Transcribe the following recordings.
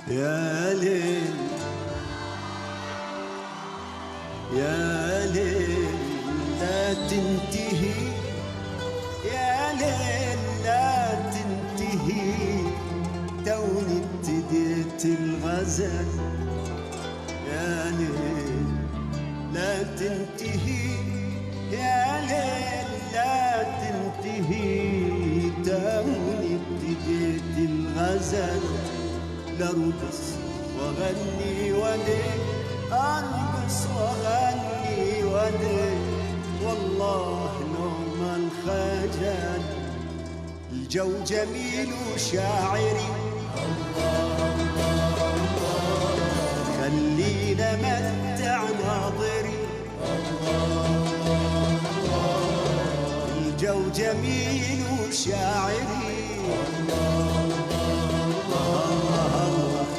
يا ليل يا ليل لا تنتهي، يا ليل لا تنتهي، توني ابتديت الغزل. يا ليل لا تنتهي، يا ليل لا تنتهي، توني ابتديت الغزل. لأرقص وأغني وليل، أرقص وأغني وليل، والله نوم الخجل. الجو جميل وشاعري، خلينا متع ناظري. الجو جميل وشاعري،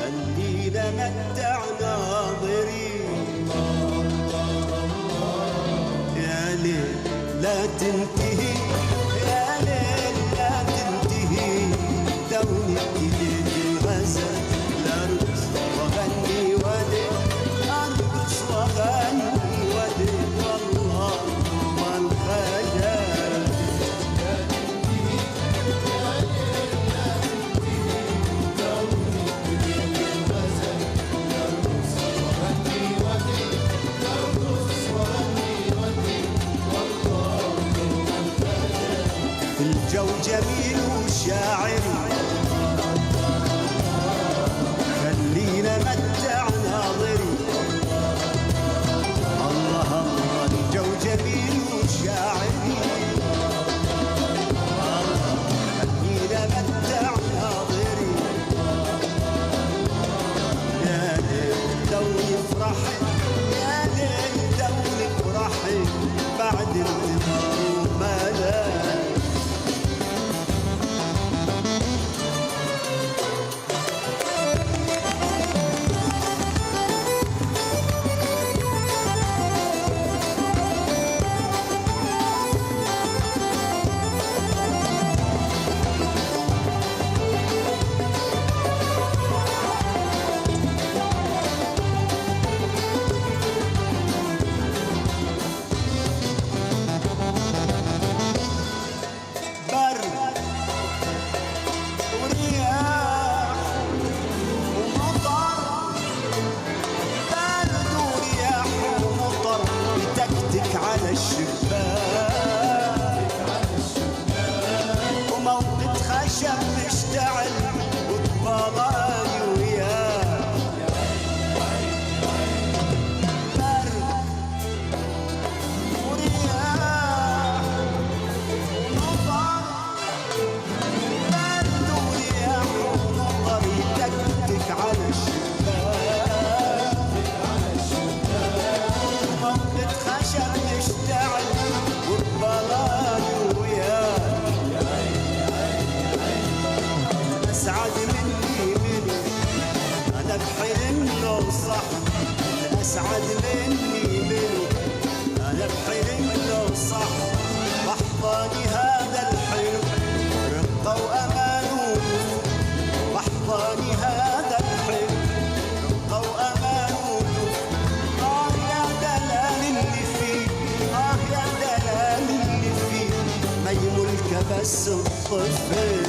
خلينا متع ناظري. يا ليل لا تنتهي، يا ليل لا تنتهي، دوني ابتديت الغزل. لأرقص وأغني وليل، أرقص وأغني وليل، والله ما الخجل. الجو جميل وشاعري، خلينا متع ناظري. الله الله الجو جميل وشاعري، خلينا متع ناظري. يا ليل دوني افرحي، يا ليل دوني افرحي، بعد انتظار وملل. على الشباك وموقد خشب مشتعل، وطبالاني وياك. برد ورياح ومطر، برد ورياح ومطر، يتكتك على الشباك. وموقد خشب مشتعل، وطبالاني وياك. أسعد مني أنا بحلم لو صح، أسعد مني أنا بحلم لو صح. وأحضاني هذا الحلم رقة وأمان ولطف، وأحضاني هذا الحلم رقة وأمان ولطف. يا دلال اللي فيه، يا دلال اللي فيه، ما يملك بس الطفل.